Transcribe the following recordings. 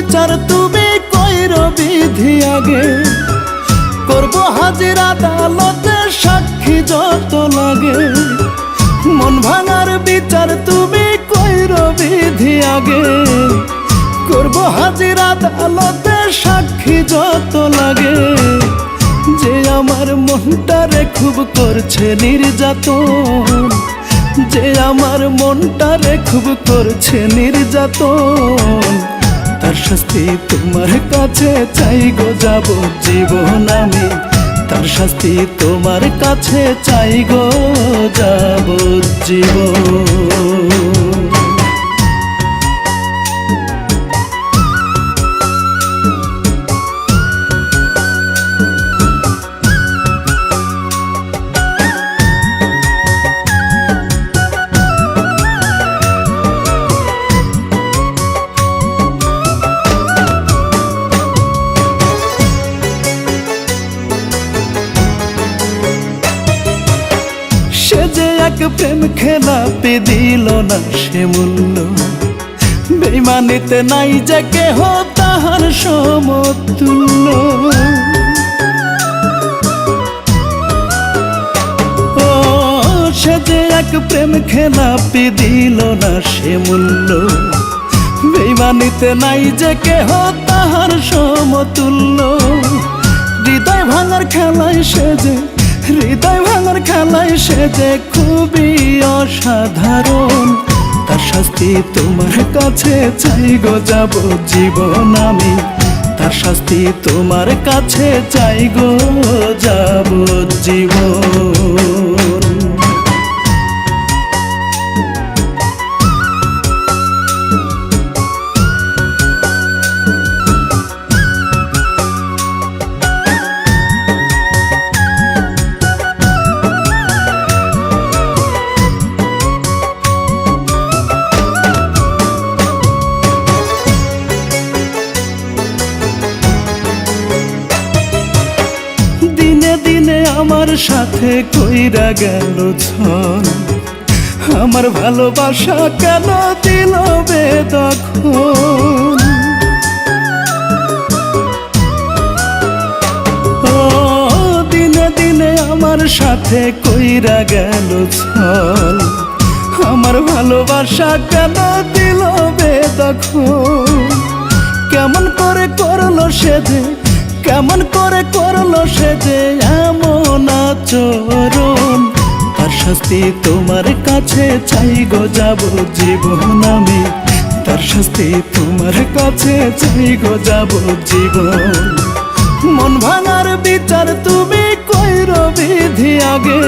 বিচার তুমি কইরো বিধি আগে, করব হাজির আদালতে সাক্ষী যত লাগে। মন ভাঙার বিচার তুমি কইরো বিধি আগে, করব হাজির আদালতে সাক্ষী যত লাগে। যে আমার মনটারে খুব করছে নির্যাতন, যে আমার মনটারে খুব করছে নির্যাতন, তার শাস্তি তোমার কাছে চাই গো যাবজ্জীবন আমি, তার শাস্তি তোমার কাছে চাই গো যাবজ্জীবন। প্রেম খেলাপি দিল না সে মূল্য, বেইমানিতে নাই যে কেহ তাহার সমতুল্য। ও সে যে এক প্রেম খেলাপি দিল না সে মূল্য, বেইমানিতে নাই যে কেহ তাহার সমতুল্য। হৃদয় ভাঙার খেলায় সে যে, হৃদয় ভাঙার খেলায় সে যে খুবই অসাধারণ, তার শাস্তি তোমার কাছে চাই গো যাবজ্জীবন আমি, তার শাস্তি তোমার কাছে চাই গো যাবজ্জীবন। আমার সাথে কইরা গেল ছল, আমার ভালোবাসা কেন দিল বেদখল। ও দিনে দিনে আমার সাথে কইরা গেল ছল, আমার ভালোবাসা কেন দিল বেদখল। কেমন করে করলো সে যে, কেমন করে করলো সে যে এমন আচরণ, তার শাস্তি তোমার কাছে চাই গো যাবজ্জীবন আমি, তার শাস্তি তোমার কাছে চাই গো যাবজ্জীবন। মন ভাঙার বিচার তুমি কইরো বিধি আগে,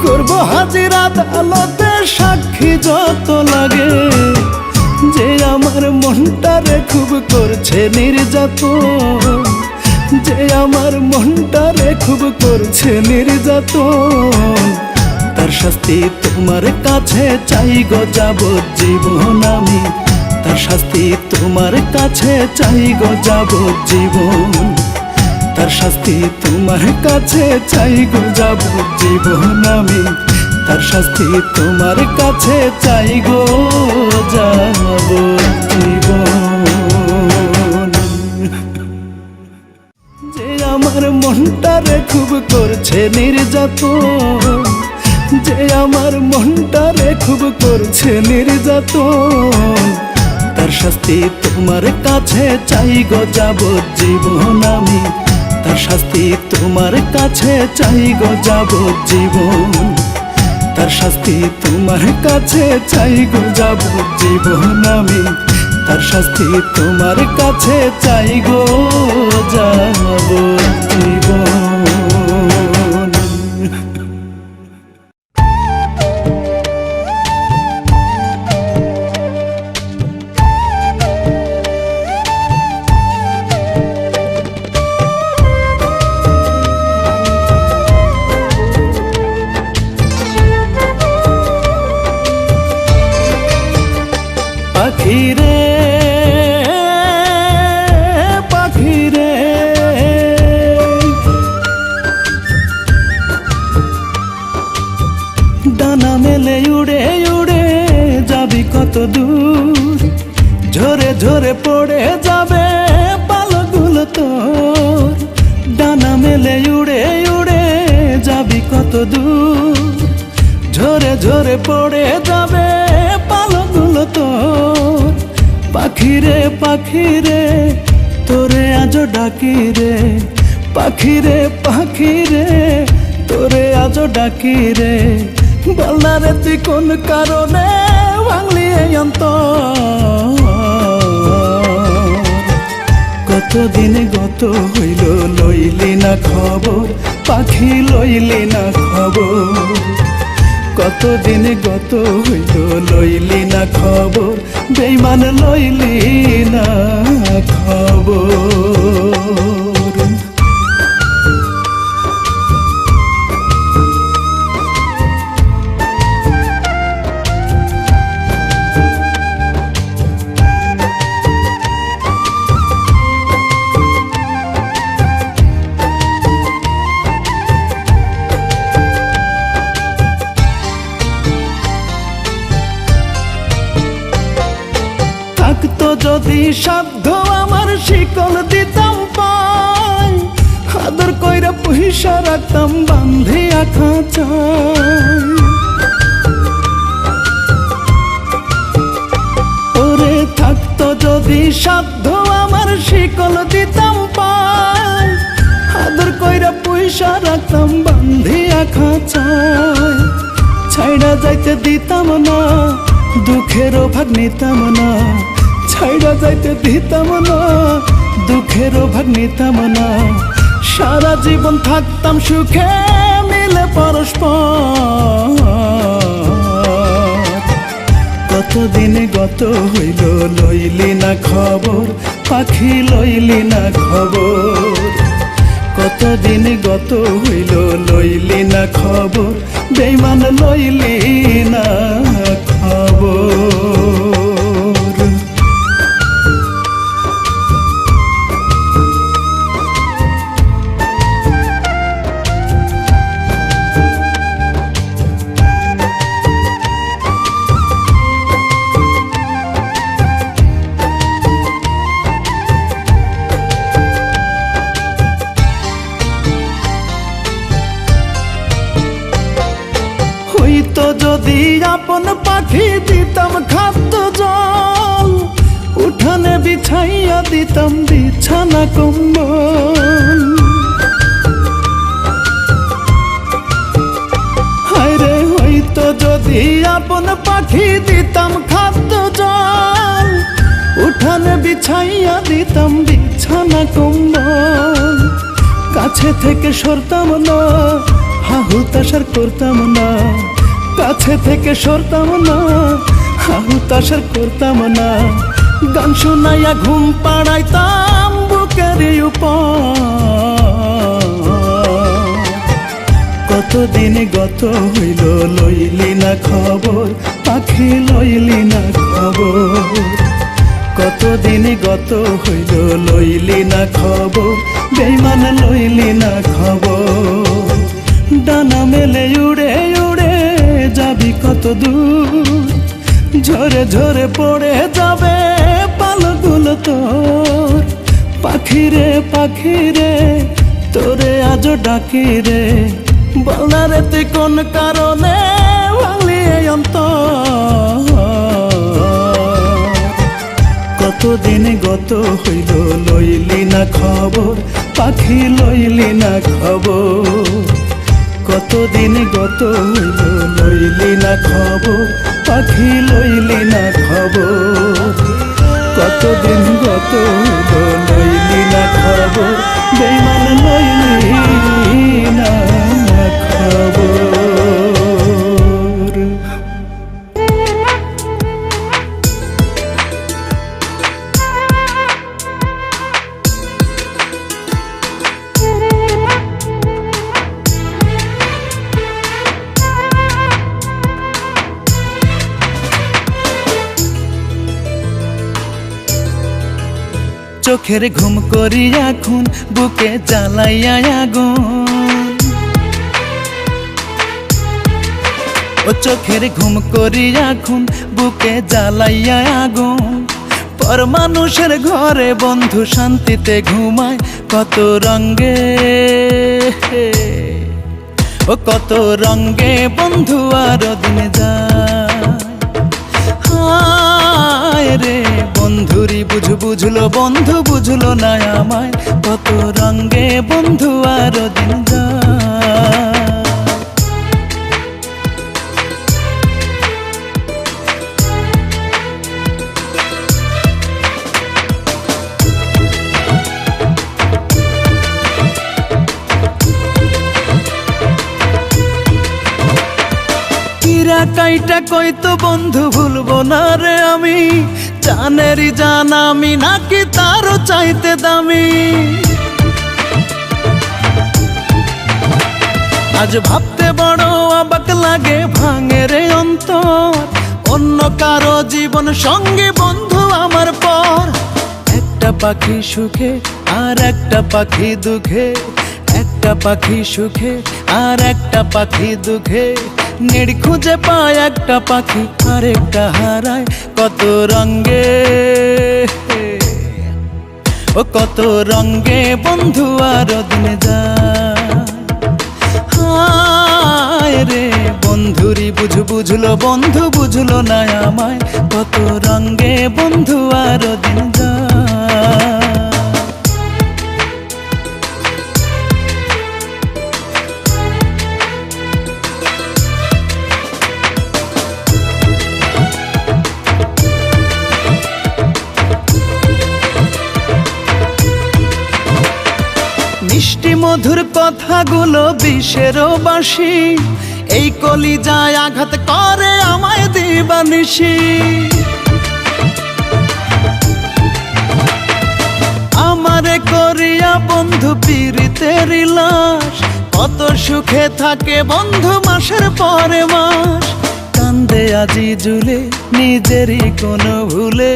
করব হাজির আদালতে সাক্ষী যত লাগে। যে আমার মনটারে খুব করছে নির্যাতন, যে আমার মনটারে খুব করছে নির্যাতন, তার শাস্তি তোমার কাছে চাই গো যাবজ্জীবন আমি, তার শাস্তি তোমার কাছে চাই গো যাবজ্জীবন, তার শাস্তি তোমার কাছে চাই গো যাবজ্জীবন আমি, তার শাস্তি তোমার কাছে চাই গো যাবজ্জীবন। যে আমার মনটারে খুব করছে নির্যাতন, যে আমার মনটারে খুব করছে নির্যাতন, তার শাস্তি তোমার কাছে চাই গো যাবজ্জীবন আমি, তার শাস্তি তোমার কাছে চাই গো যাবজ্জীবন, তার শাস্তি তোমার কাছে চাই গো যাবজ্জীবন আমি, তার শাস্তি তোমার কাছে চাই গো যাবজ্জীবন। পাখিরে পাখিরে ডানা মেলে উড়ে উড়ে যাবি কত দূর, ঝরে ঝরে পড়ে যাবে পালগুলো তোর, ডানা মেলে উড়ে উড়ে যাবি কত দূর। ঝরে ঝরে পড়ে যাবে পালগুলো তোর, পাখিরে পাখিরে তোরে আজ ডাকি রে, পাখিরে পাখিরে তোরে আজ ডাকি রে। বলনা রে তুই কোন কারণে ভাঙলি এই অন্তর, কতদিন গত হইল লইলি না খবর, পাখি লইলি না খবর। কতদিন গত হইল লইলি না খবর, বেঈমান লইলি না খবর। থাকতো যদি সাধ্য আমার শিকল দিতাম পাই, আদর কইরা পয়সা রাখতাম বান্ধিয়া খাঁচায়। ওরে থাকতো যদি সাধ্য আমার শিকল দিতাম পাই, আদর কইরা পয়সা রাখতাম বান্ধিয়া খাঁচায়। ছাইড়া যাইতে দিতাম না, দুঃখেরও ভাগ নিতাম না, ছাইড়া যাইতে দিতাম না, দুঃখেরও ভাগ নিতাম না। সারা জীবন থাকতাম সুখে মিলে পরস্পর, কতদিন গত হইল লইলি না খবর, পাখি লইলি না খবর। কতদিন গত হইল লইলি না খবর, বেঈমান লইলি না খবর। হইতো যদি আপন পাখি দিতাম খাদ্য জল, উঠানে বিছাইয়া দিতাম বিছানা কম্বল। হায়রে হইতো যদি আপন পাখি দিতাম খাদ্য জল, উঠানে বিছাইয়া দিতাম বিছানা কম্বল। কাছে থেকে সরতাম না, হাহুতাশার করতাম না, কাছে থেকে সরতাম না, হাহুতাশার করতাম না। গান শোনাইয়া ঘুম পাড়াইতাম বুকের উপর, কতদিন গত হইল লইলি না খবর, পাখি লইলি না খবর। কতদিন গত হইল লইলি না খবর, বেঈমান লইলি না খবর। ডানা মেলে উড়ে উড়ে যাবি কত দূর, ঝরে ঝরে পড়ে যাবে পালগুলো তোর, পাখিরে পাখিরে তোরে আজ ডাকি রে। বলনা রে তুই কোন কারণে ভাঙলি এই অন্তর, কতদিন গত হইল লইলি না খবর, পাখি লইলি না খবর। কতদিন গত হইল লইলি না খবর, পাখি লইলি না খবর। কতদিন গত হইল লইলি না খবর, বেঈমান লইলি না খবর। চোখের ঘুম করিয়া খুন, বুকে জ্বালাইয়া আগুন। ও চোখের ঘুম করিয়া খুন, বুকে জ্বালাইয়া আগুন। পর মানুষের ঘরে বন্ধু শান্তিতে ঘুমায় কত রঙ্গে, ও কত রঙ্গে বন্ধু আরো দিন যায়। হায় রে বন্ধুরি বুঝলো বন্ধু বুঝলো না আমায়, কত রঙ্গে বন্ধু আরো দিন যায়। কাইটা কইতো বন্ধু ভুলবো না রে আমি, জানেরই জান আমি নাকি তারও চাইতে দামি। আজ ভাবতে বড় অবাক লাগে ভাঙে রে অন্তর, অন্য কারো জীবন সঙ্গে বন্ধু আমার পর। একটা পাখি সুখে আর একটা পাখি দুঃখে, একটা পাখি সুখে আর একটা পাখি দুঃখে, নিড় খুঁজে পায় একটা পাখি আরেকটা হারায় কত রঙ্গে, ও কত রঙ্গে বন্ধু আরো দিন যায়। হায় রে বন্ধুরি বুঝলো বন্ধু বুঝলো না আমায়, কত রঙ্গে বন্ধু আরো দিন যায়। মিষ্টি মধুর কথাগুলো বিষেরও বাঁশি, এই কলিজায় আঘাত করে আমায় দিবানিশি। আমারে করিয়া বন্ধু পীড়িতের লাশ, কত সুখে থাকে বন্ধু মাসের পরে মাস। কান্দে আজি জুলে নিজেরই কোনো ভুলে,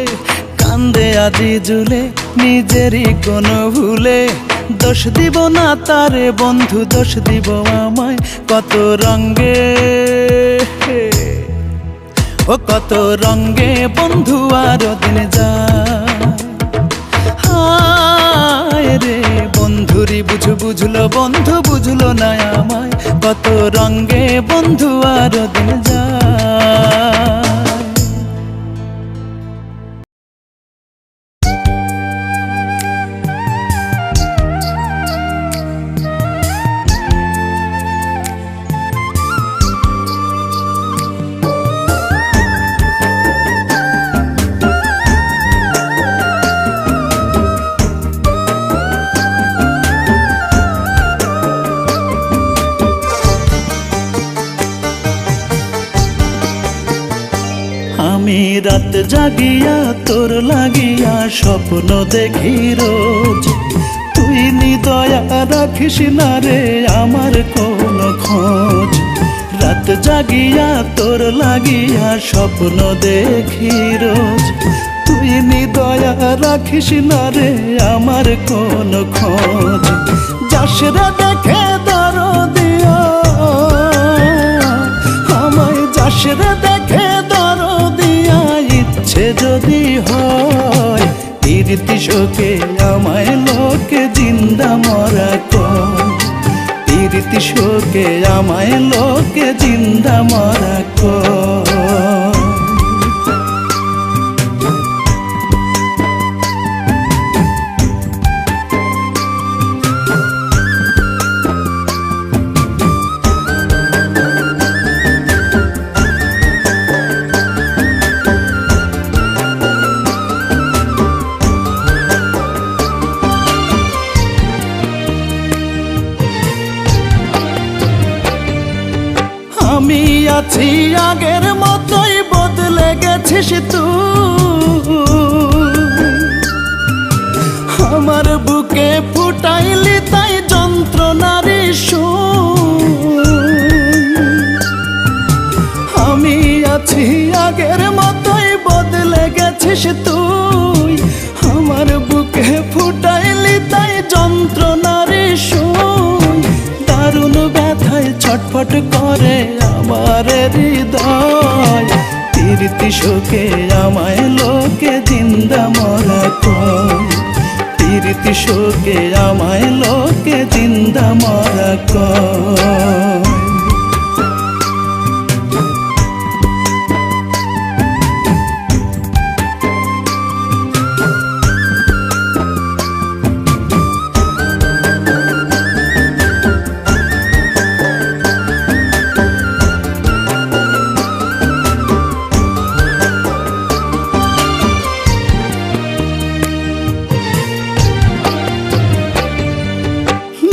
কান্দে আজি জুলে নিজেরই কোনো ভুলে, দোষ দিব না তারে বন্ধু দোষ দিব আমায়, কত রঙ্গে, ও কত রঙ্গে বন্ধু আরো দিন যায়। হায় রে বন্ধুরি বুঝলো বন্ধু বুঝলো না আমায়, কত রঙ্গে বন্ধু আরো দিন যায়। আমি রাত জাগিয়া তোর লাগিয়া স্বপ্ন দেখি রোজ, তুই নিদয়া রাখিস না রে আমার কোনো খোঁজ। রাত জাগিয়া তোর লাগিয়া স্বপ্ন দেখি রোজ, তুই নিদয়া রাখিস না রে আমার কোনো খোঁজ। যাস রে দেখে দরদিয়া আমায়, যাস রে দেখে দরদিয়া, ইচ্ছে যদি হয় প্রীতি শোকে আমায় লোকে জিন্দা মরা কর, প্রীতি শোকে আমায় লোকে জিন্দা মরা কর। আমি আছি আগের মতোই, বদলে গেছিস তুই, আমার বুকে ফুটাইলি তাই যন্ত্রণারি সুর। আমি আছি আগের মতোই, বদলে গেছিস তুই, আমার বুকে ফুটাইলি তাই যন্ত্রণারি সুর। দারুণ ব্যথায় ছটফট করে আমার হৃদয়, প্রীতি শোকে আমায় লোকে জিন্দা মরা কয়, প্রীতি শোকে আমায় লোকে জিন্দা মরা কয়।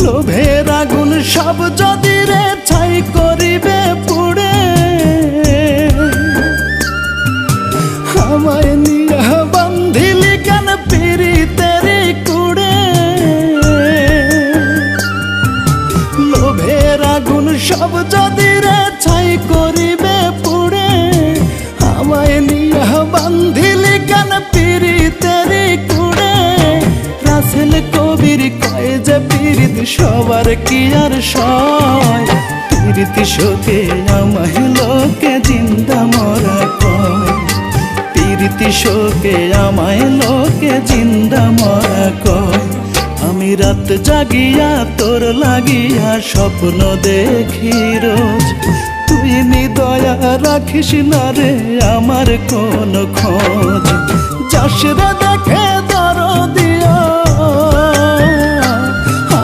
লোভের আগুন সব যদি রে ছাই করিবে পুড়ে, আমায় নিয়া বান্ধিলি কেন পীড়িতের কুড়ে। লোভের আগুন সব যদি রে ছাই করিবে পুড়ে, আমায় নিয়া বান্ধিলি কেন পীড়িতের কুড়ে। রাসেল কবির কয় যে পীড়িত সবার কি আর সয়, প্রীতি শোকে আমায় লোকে জিন্দা মরা কয়, প্রীতি শোকে আমায় লোকে জিন্দা মরা কয়। আমি রাত জাগিয়া তোর লাগিয়া স্বপ্ন দেখি রোজ, তুই নিদয়া রাখিস না রে আমার কোন খোঁজ। যাস রে দেখে দরদিয়া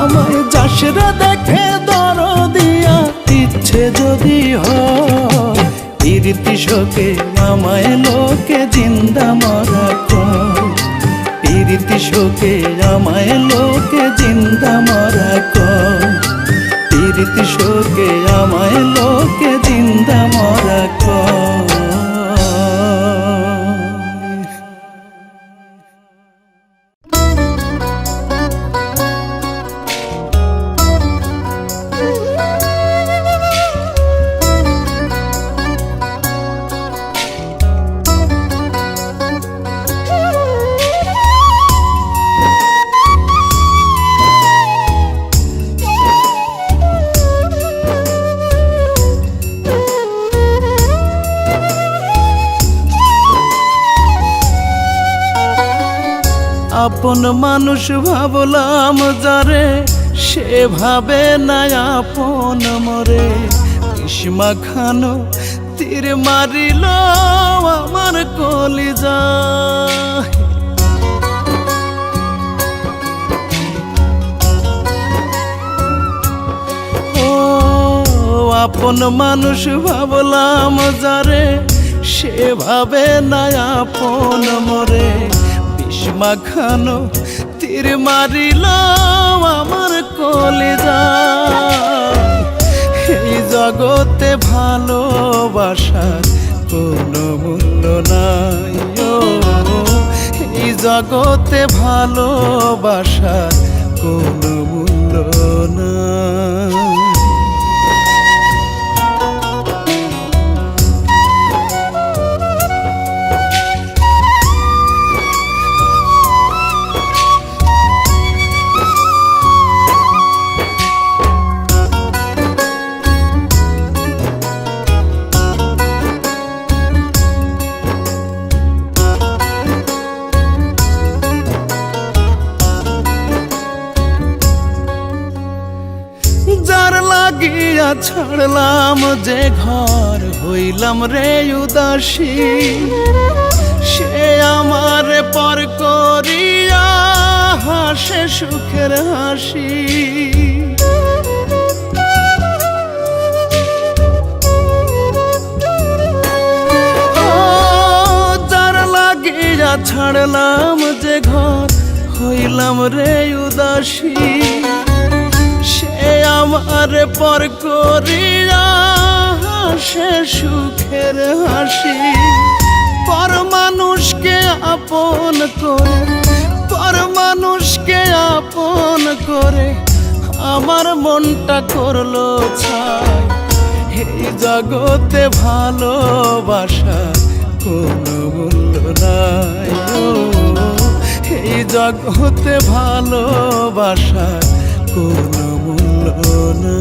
আমায়, যাস রে দেখে দরদিয়া ইচ্ছে যদি হয়, প্রীতি শোকে আমায় লোকে জিন্দা মরা কয়, প্রীতি শোকে আমায় লোকে জিন্দা মরা কয়, প্রীতি শোকে আমায় লোকে জিন্দা মরা কয়। আপন মানুষ ভাবলাম যারে, সে ভাবে না আপন মরে। ইসমা খানো তীর মারিল আমার কলিজা, ও আপন মানুষ ভাবলাম যারে, সে ভাবে না আপন মরে। ইসমা খানো তীর মারিল আমার কলিজা। এই জগতে ভালোবাসার কোনো মূল্য নাই, ও এই জগতে ভালোবাসার কোনো মূল্য নাই। ছাড়লাম যে ঘর, হইলাম রে উদাসী। সে আমার পর করিয়া হাসে সুখের হাসি। যার লাগিয়া ছাড়লাম যে ঘর, হইলাম রে উদাসী। সে আমার পর করিয়া হাসে সুখের হাসি। পর মানুষকে আপন করে, পর মানুষকে আপন করে আমার মনটা করলো ছাই। এই জগতে ভালোবাসা কোনো মূল্য নাই, এই জগতে ভালোবাসা কোনো মূল্য নাই।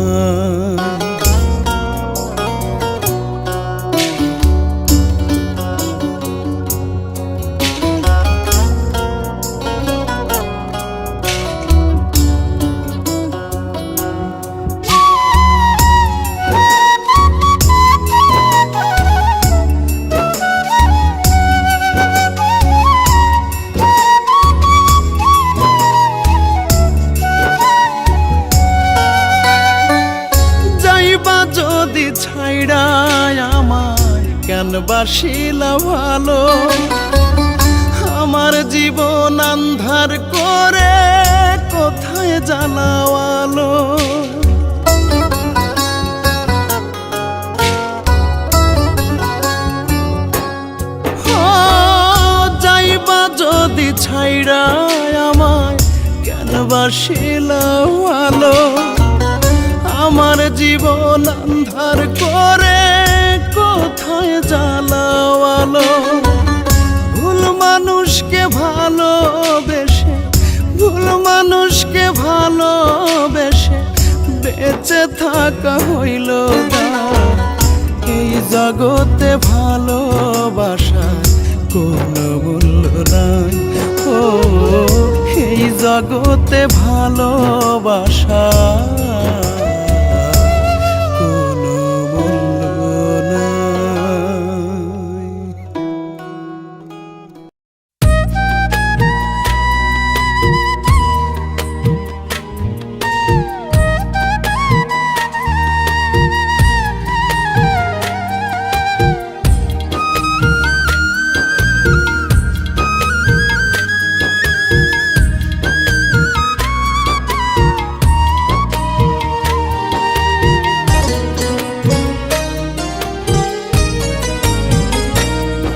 ছাইড়া আমায় কেন বাসিলা ভালো, আমার জীবন আন্ধার করে কোথায় জ্বালাওয়ালো। যাইবা যদি ছাইড়া আমায় কেন বাসিলা ভালো, আমার জীবন আন্ধার করে কোথায় জ্বালাওয়ালো। ভুল মানুষকে ভালোবেসে, ভুল মানুষকে ভালোবেসে বেঁচে থাকা হইল না। এই জগতে ভালোবাসার কোনো মূল্য নাই, ও এই জগতে ভালোবাসা কোনো মূল্য নাই।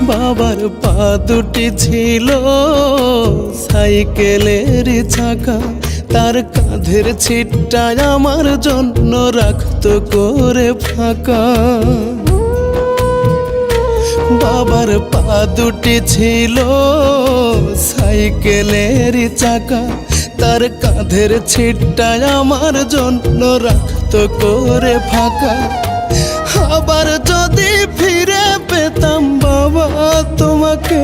বাবার পা দুটি ছিল সাইকেলের চাকা, তার কাঁধের ছিটটা আমার জন্য রাখতো করে ফাঁকা। বাবার পা দুটি ছিল সাইকেলের চাকা, তার কাঁধের ছিটটা আমার জন্য রাখতো করে ফাঁকা। আবার যদি ফিরে পেতাম বাবা তোমাকে,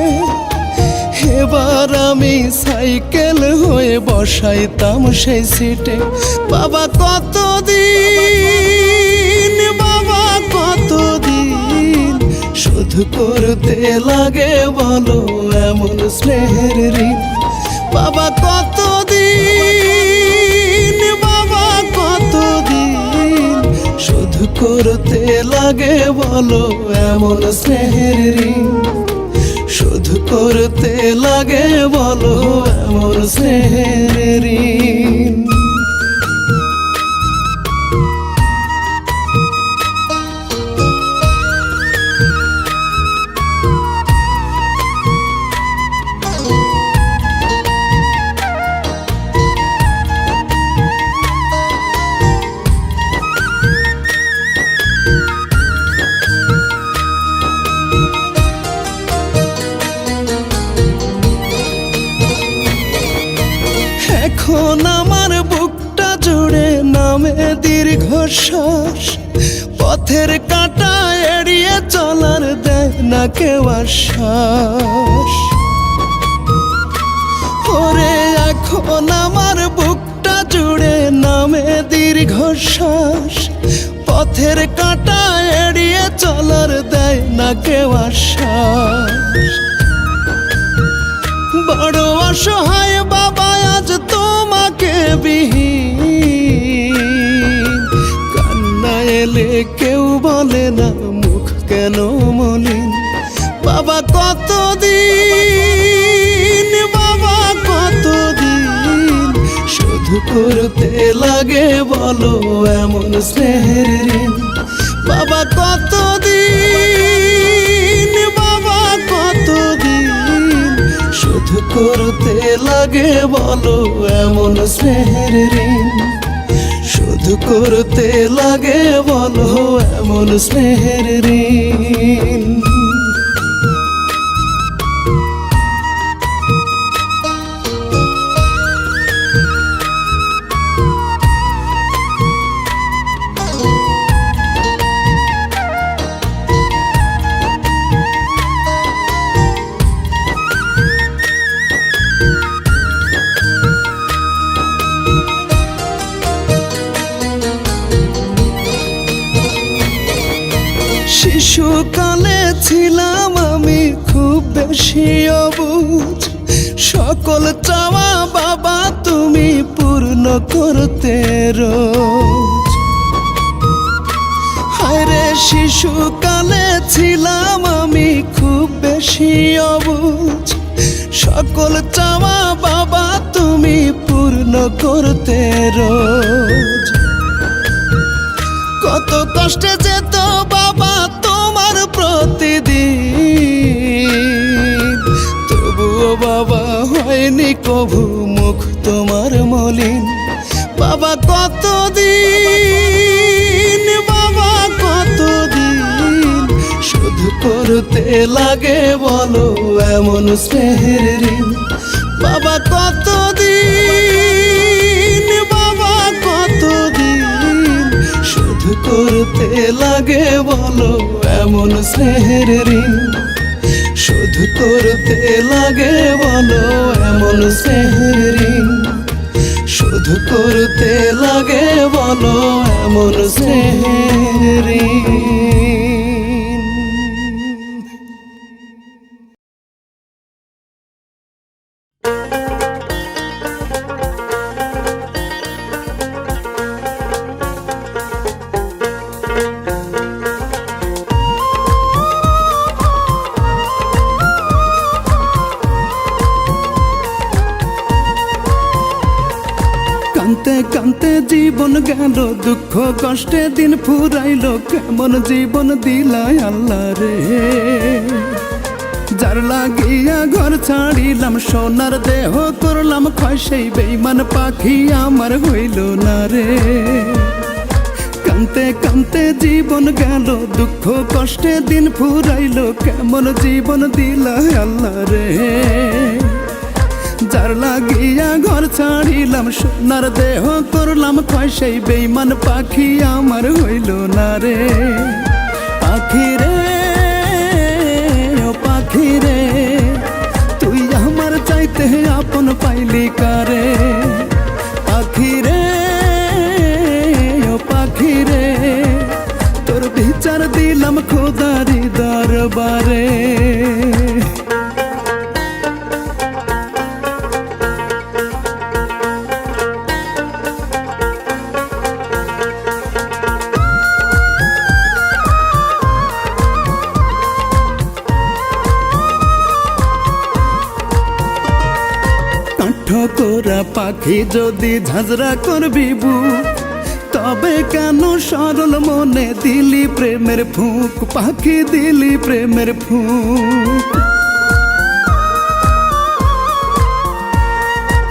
এবার আমি সাইকেল হয়ে বসাইতাম সেই সিটে। বাবা কতদিন, বাবা কতদিন শুধু করতে লাগে বলো এমন স্নেহের ঋণ। বাবা কতদিন, বাবা কতদিন শুধু করতে লাগে বলো এমন স্নেহের ঋণ। শুধু করতে লাগে বলো এমন স্নেহের ঋণ। এখন আমার বুকটা জুড়ে নামে দীর্ঘশ্বাস, পথের কাঁটা এড়িয়ে চলার দেয় না কেউ আশ্বাস। ওরে এখন আমার বুকটা জুড়ে নামে দীর্ঘশ্বাস, পথের কাঁটা এড়িয়ে চলার দেয় না কেউ আশ্বাস। বড় অসহায় বাবা আজ তোমাকে বিহীন, কান্না এলে কেউ বলে না মুখ কেন মলিন। বাবা কতদিন, বাবা কতদিন শুধু করতে লাগে বলো এমন স্নেহের ঋণ। বাবা কতদিন, বাবা কতদিন শুধু করতে লাগে বলো এমন স্নেহের ঋণ। শুধু করতে লাগে বলো এমন স্নেহের ঋণ। শিশুকালে ছিলাম আমি খুব বেশি অবুঝ, সকল চাওয়া বাবা তুমি পূর্ণ করতে রোজ। হায়রে শিশুকালে ছিলাম আমি খুব বেশি অবুঝ, সকল চাওয়া বাবা তুমি পূর্ণ করতে রোজ। কত কষ্টে যেত বাবা তোমার প্রতিদিন, তবুও বাবা হয়নি কভু মুখ তোমার মলিন। বাবা কতদিন, বাবা কতদিন শুধু করতে লাগে বলো এমন স্নেহের ঋণ। বাবা কতদিন, বাবা কতদিন শুধু করতে লাগে বলো এমন স্নেহের ঋণ। শুধু করতে লাগে বলো এমন স্নেহের ঋণ। শুধু করতে লাগে বলো এমন স্নেহের ঋণ। কানতে কানতে জীবন গেল, দুঃখ কষ্টে দিন ফুরাইল, কেমন জীবন দিলাই আল্লাহ রে। যার লাগিয়া ঘর ছাড়িলাম, সোনার দেহ করলাম ক্ষয়, সেই বেঈমান পাখি আমার হইল না রে। কানতে কানতে জীবন গেল, দুঃখ কষ্টে দিন ফুরাইল, কেমন জীবন দিলাই আল্লাহ রে। যার লাগিয়া ঘর ছাড়িলাম, সোনার দেহ করলাম ক্ষয়, সেই বেঈমান পাখি আমার হইল না রে। পাখি রে, ও পাখি রে, তুই আমার চাইতে আপন পাইলি কারে। পাখি রে, ও পাখি রে, তোর বিচার দিলাম খোদারি দরবারে। তোরা পাখি যদি ঝাঁঝরা করবি বুক, তবে কেন সরল মনে দিলি প্রেমের ফুঁক। পাখি দিলি প্রেমের ফুঁক।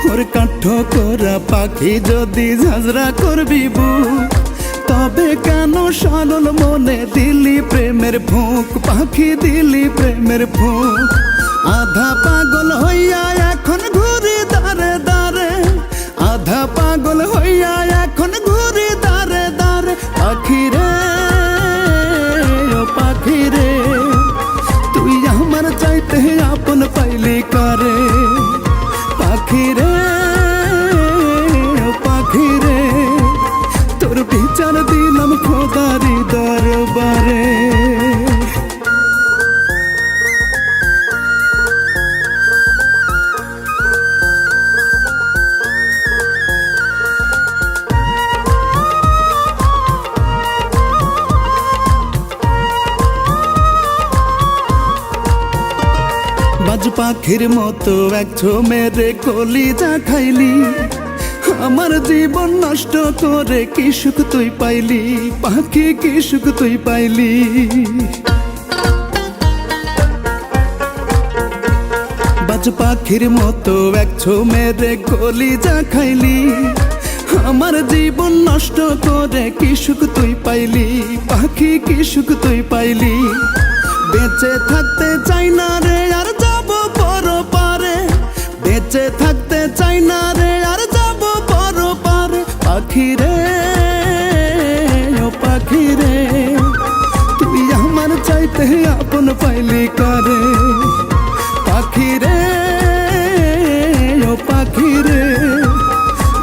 ওর কাঠ করা পাখি যদি ঝাঁঝরা করবি বুক, তবে কেন সরল মনে দিলি প্রেমের ফুঁক। পাখি দিলি প্রেমের ফুঁক। আধা পাগল হইয়া এখন ঘুরি দারে দারে, আধা পাগল হইয়া এখন ঘুরি দারে দারে। পাখি রে, ও পাখি রে, তুই আমার চাইতে আপন পাইলি কারে। পাখি রে, ও পাখি রে, তোর বিচার দিলাম খোদারি দরবারে। বাজ পাখির মতো এক মেরে কলিজা খাইলি, আমার জীবন নষ্ট করে কি সুখ তুই পাইলি। পাখি কি সুখ তুই পাইলি। বাজ পাখির মতো এক মেরে কলিজা খাইলি, আমার জীবন নষ্ট করে কি সুখ তুই পাইলি। পাখি কি সুখ তুই পাইলি। বেঁচে থাকতে চাই না রে আর যাব পর পারে, বেঁচে থাকতে চাই না রে আর যাব পর পারে। পাখি রে, ও পাখি রে, তুই আমার চাইতে আপন পাইলি কারে। পাখি রে, ও পাখি রে,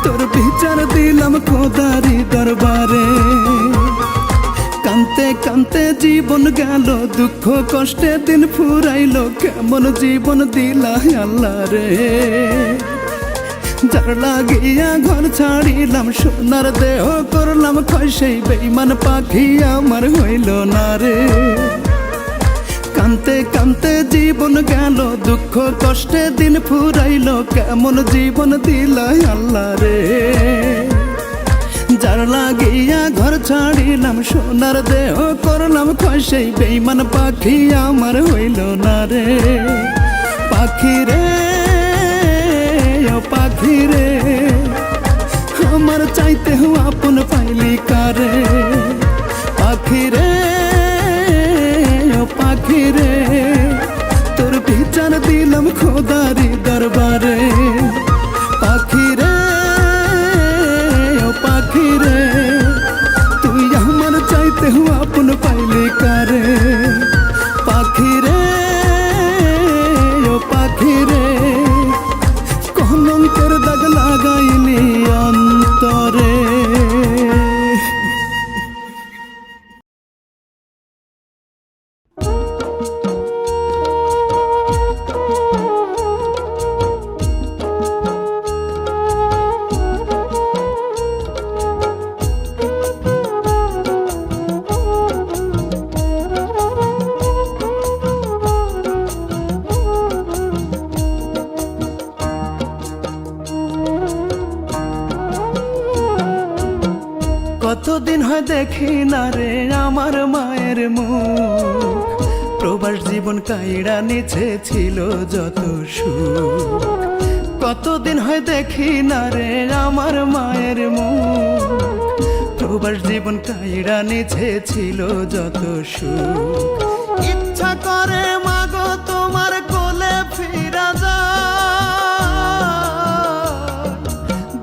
তোর বিচার দিলাম খোদারি দরবারে। কানতে কানতে জীবন গেল, দুঃখ কষ্টে দিন ফুরাইল, কেমন জীবন দিলা আল্লাহ রে। যার যার লাগিয়া ঘর ছাড়িলাম সোনার দেহ করলাম ক্ষয় সেই বেঈমান পাখি আমার হইল না রে কানতে কানতে জীবন গেল দুঃখ কষ্টে দিন ফুরাইল কেমন জীবন দিলাই আল্লাহ রে যার লাগিয়া ঘর ছাড়িলাম সোনার দেহ করলাম ক্ষয় সেই বেঈমান পাখি আমার হইল না রে পাখি রে ও পাখি রে আমার চাইতে আপন পাইলি কারে পাখি রে ও পাখি রে তোর বিচার দিলাম খোদারি দরবারে পাখি রে ও পাখি রে তুই আমার চাইতে আপন পাইলি কারে পাখি রে ও পাখি রে কলঙ্কের দাগ লাগাইলি অন্তরে কতদিন হয় দেখি না রে আমার মায়ের মুখ প্রবাস জীবন কাইড়া নিচে ছিল যত সুখ কতদিন হয় দেখি না রে আমার মায়ের মুখ প্রবাস জীবন কাইড়া নিচে ছিল যত সুখ ইচ্ছা করে মাগো তোমার কোলে ফিরা যায়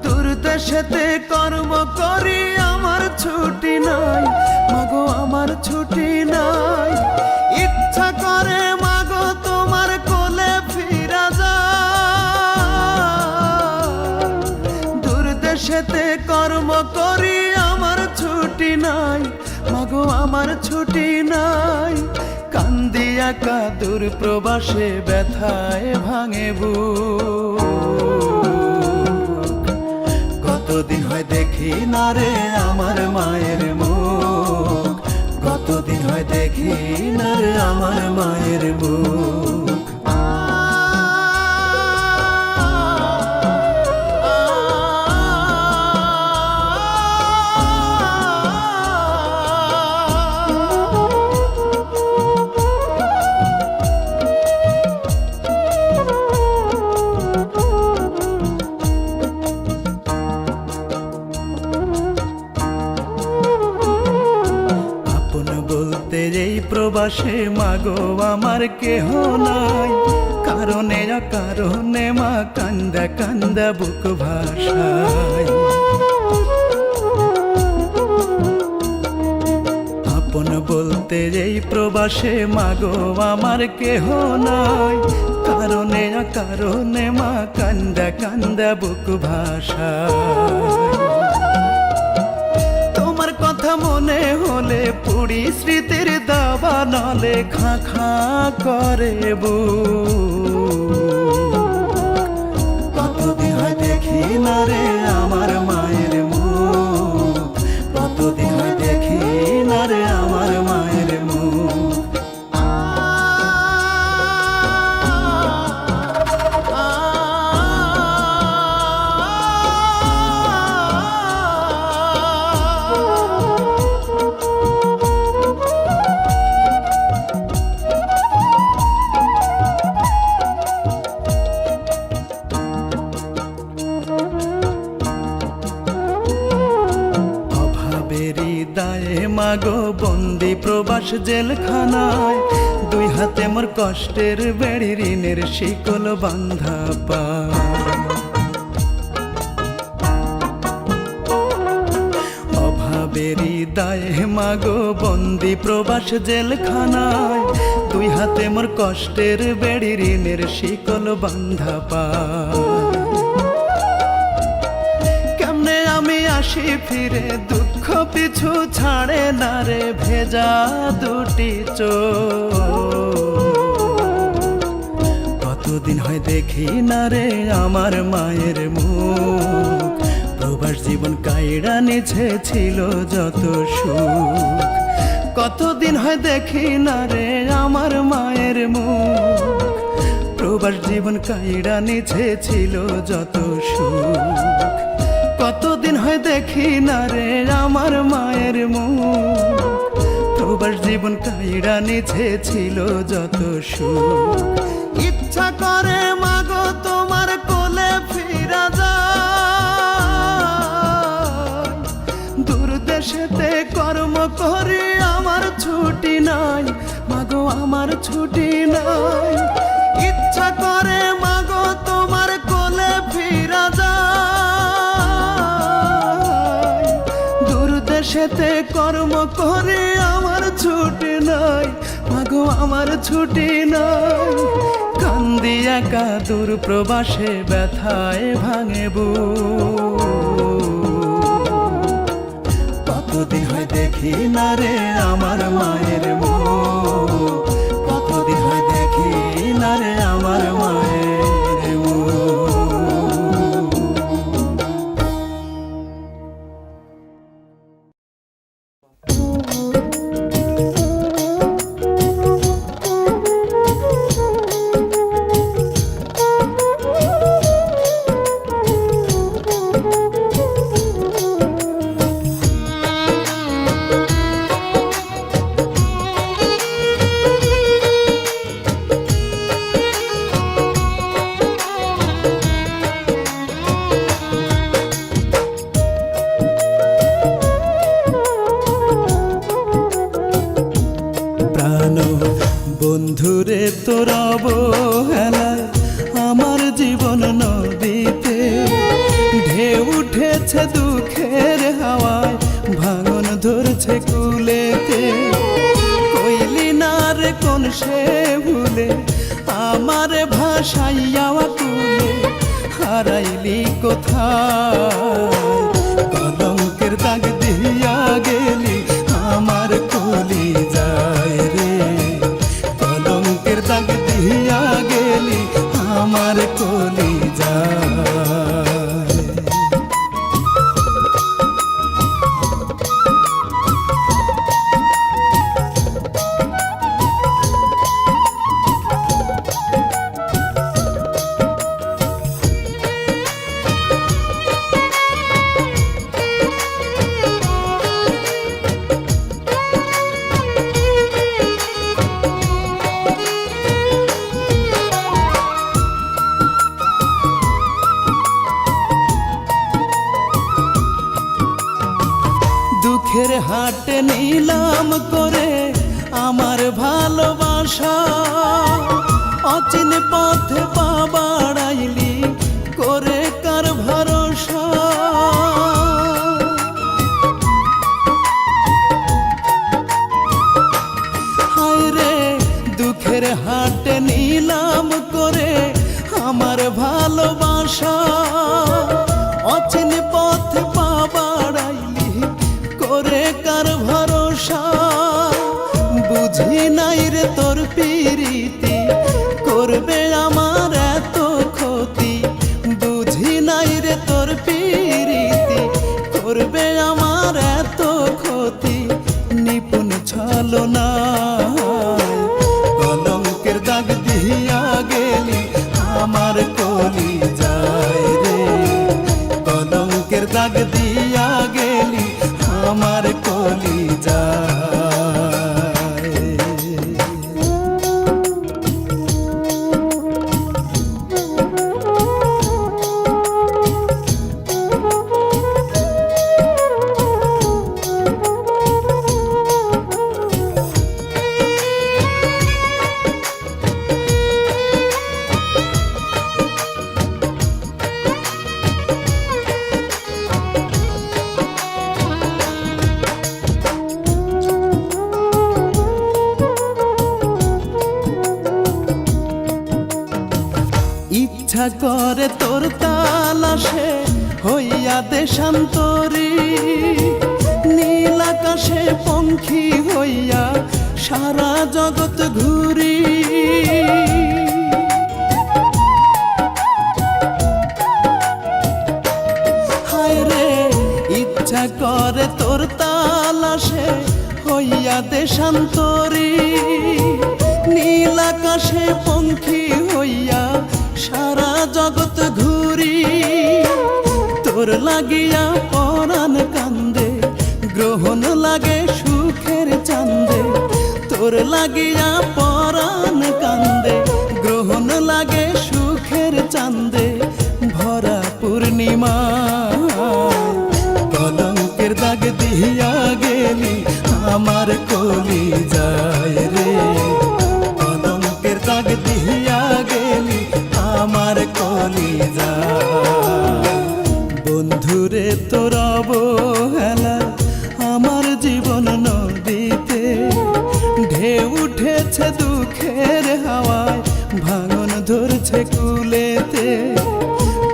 দূর দেশেতে কর্ম করি ছুটি নাই মাগো আমার ছুটি নাই ইচ্ছা করে মাগো তোমার কোলে ফিরা যায় দূর দেশেতে কর্ম করি আমার ছুটি নাই মাগো আমার ছুটি নাই কান্দি একা দূর প্রবাসে ব্যথায় ভাঙে বুক কতদিন হয় দেখি না রে আমার মায়ের মুখ কতদিন হয় দেখি না রে আমার মায়ের মুখ প্রবাসে মাগো আমার কেহ নাই কারণে অকারণে মা কান্দা কান্দা বুক ভাষায় আপন বলতে এই প্রবাসে মাগো আমার কেহ নাই কারণে অকারণে মা কান্দা কান্দা বুক ভাষায় কথা মনে হলে পুরি স্মৃতির দাবা নলে খা খা করে কতদিন হয় দেখি না রে আমার মায়ের মুখ কতদিন হয় দেখি না রে আমার মায়ের মুখ মাগো বন্দি প্রবাস জেলখানায় দুই হাতে মোর কষ্টের বেড়ি ঋণের শিকল বান্ধা পা অভাবেরই দায়ে মাগো বন্দি প্রবাস জেলখানায় দুই হাতে মোর কষ্টের বেড়ি ঋণের শিকল বান্ধা পা আমি আসি ফিরে দুঃখ পিছু ছাড়ে না রে ভেজা দুটি চোখ কতদিন হয় দেখি না রে আমার মায়ের মুখ, প্রবাস জীবন কাইড়া নিছে ছিল যত সুখ। কতদিন হয় দেখি না রে আমার মায়ের মুখ, প্রবাস জীবন কাইড়া নিছে ছিল যত সুখ। কতদিন হয় দেখি না রে আমার মায়ের মুখ, প্রবাস জীবন কাইড়া নিছে ছিল যত সুখ। ইচ্ছা করে মাগো তোমার কোলে ফিরা যায়, দূর দেশেতে কর্ম করি আমার ছুটি নাই, মাগো আমার ছুটি নাই। ইচ্ছা করে মাগো তোমার কোলে ফিরা যায়, দূর দেশেতে কর্ম করি আমার ছুটি নাই, মাগো আমার ছুটি নাই। কান্দি একা দূর প্রবাসে ব্যথায় ভাঙে বুক, কতদিন হয় দেখি না রে আমার মায়ের মুখ, কতদিন হয় দেখি না রে আমার মায়ের মুখ। বন্ধুরে তোর অবহেলায় আমার জীবন নদীতে ঢেউ উঠেছে দুঃখের হাওয়ায়, ভাঙন ধরছে কুলেতে। কইলি না রে কোন সে ভুলে আমার ভাসাইয়া কুলে, হারাইলি কোথায় কলঙ্কের দাগ দিয়া গেলি আমার কলি যায় রে, কলঙ্কের দাগ দিয়া গেলি আমার কলি যায়। দুঃখের হাটে নিলাম করে আমার ভালোবাসা, অচিন পথে পা বাড়াইলি করে কার ভরসা। হায় রে দুঃখের হাটে নিলাম করে আমার ভালোবাসা, অচিন পথে পা বাড়াইলি করে কার ভরসা। বুঝি নাই রে তোর পিরিতি করবে আমার এত ক্ষতি, বুঝি নাই রে তোর পিরিতি করবে আমার এত ক্ষতি। নিপুণ ছলনা কলঙ্কের দাগ দিয়া গেলি আমার কলি যায় রে, কলঙ্কের দাগ দিয়া গেলি আমার কলি যায়। ইচ্ছা করে তোর তালাশে হইয়া দেশান্তরী, নীল আকাশে পঙ্খী হইয়া সারা জগৎ ঘুরি। করে তোর তালাশে হইয়া দেশান্তরী, নীল আকাশে পঙ্খী হইয়া সারা জগৎ ঘুরি। তোর লাগিয়া পরাণ কান্দে, গ্রহণ লাগে সুখের চান্দে। তোর লাগিয়া পরাণ কান্দে, গ্রহণ লাগে সুখের চান্দে। ভরা পূর্ণিমা কলঙ্কের দাগ দিয়া গেলি আমার কলিজায় রে, কলঙ্কের দাগ দিয়া গেলি আমার কলিজায়। বন্ধুরে তোর অবহেলা আমার জীবন নদীতে, ঢেউ উঠেছে দুঃখের হাওয়ায়, ভাঙন ধরছে কুলেতে।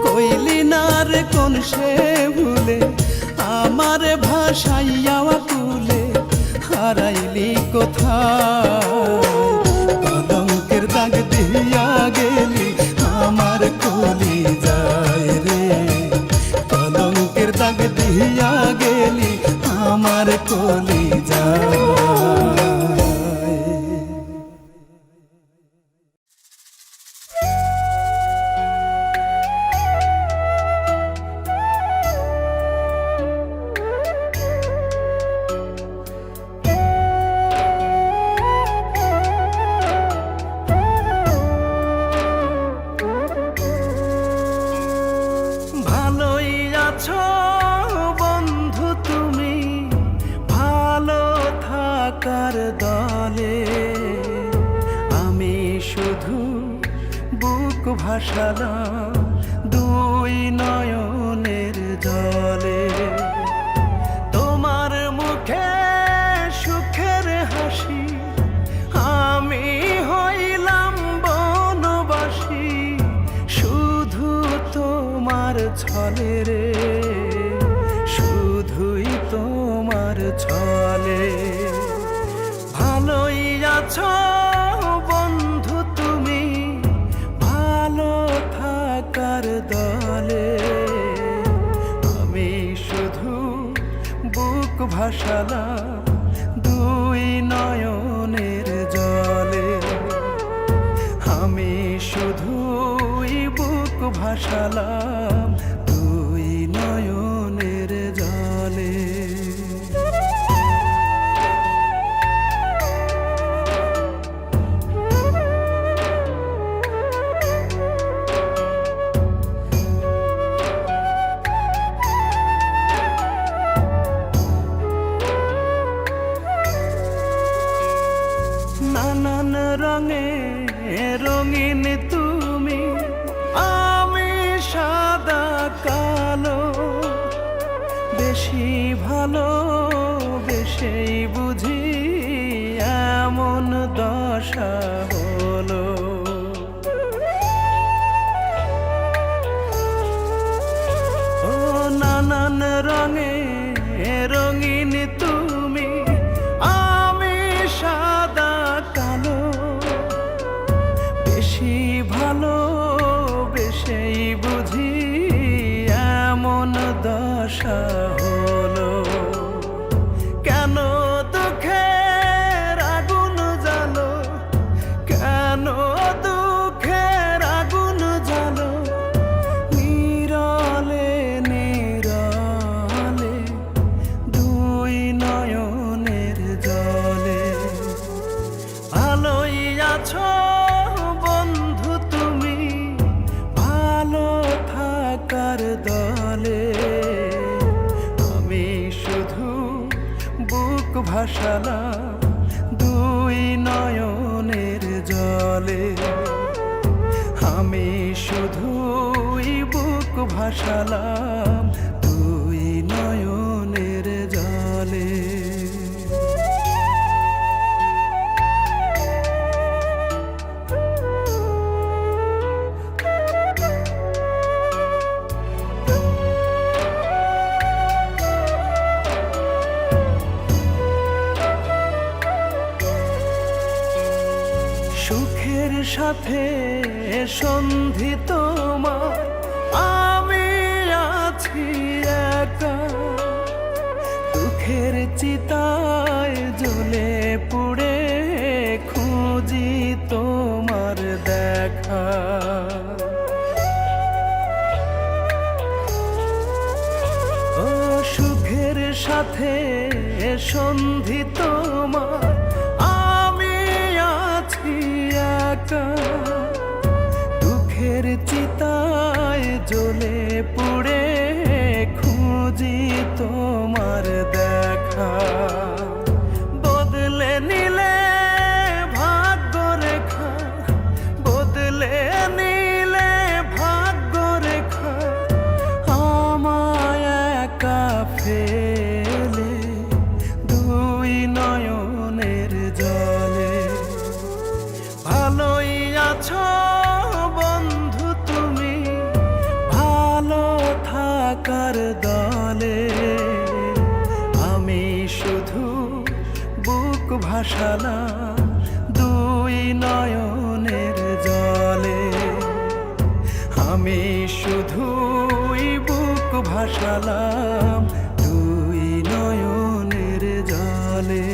কইলি না রে কোন সে ভুলে আমার ভাসাইয়া কুলে, হারাইলি কোথায়? কলঙ্কের দাগ দিয়া গেলি আমার কলিজায় রে, কলঙ্কের দাগ দিয়া গেলি আমার কলিজায়। দলে আমি শুধু বুক ভাসালাম দুই নয়নের জলে। তোমার মুখে সুখের হাসি, আমি হইলাম বনবাসী শুধু তোমার ছলে রে, শুধুই তোমার ছলে। ভালোই আছো বন্ধু তুমি, ভালো থাকার দলে আমি শুধু বুক ভাসালাম দুই নয়নের জলে। আমি শুধুই বুক ভাসালাম দুই নয়নের জলে। নানান রঙে রঙিন তুমি, আমি সাদা কালো। বেশি ভালো বেশি বুঝি এমন দশা হলো। ও নানান রঙে রঙিন তুমি, আমি সাদা কালো। বেশি ভালো বেশি বুঝি এমন দশা হলো। কেন দুঃখের আগুন জ্বালো, কেন দুঃখের আগুন জ্বালো। নীরলে নীরলে দুই নয়নের জলে। ভালোই আছো বন্ধু তুমি, ভালো থাকার দলে আমি শুধু বুক ভাসালাম দুই নয়নের জলে। আমি শুধুই বুক ভাসালাম দুই নয়নের জলে। সুখের সাথে সন্ধি তোমার, আমি আছি একা। দুঃখের চিতায় জ্বলে পুড়ে খুঁজি তোমার দেখা। ও সুখের সাথে সন্ধি তোমার, আমি আছি একা। দুঃখের চিতায় জ্বলে পুড়ে খুঁজি তোমার দেখা। বদলে নিলে ভাগ্য রেখা, বদলে নিলে ভাগ্য রেখা, আমায় একা ফেলে দুই নয়নের জলে। ভালোই আছো বন্ধু তুমি, ভালো থাকার দলে। আমি শুধু বুক ভাসালাম দুই নয়নের জলে। আমি শুধুই বুক ভাসালাম দুই নয়নের জলে।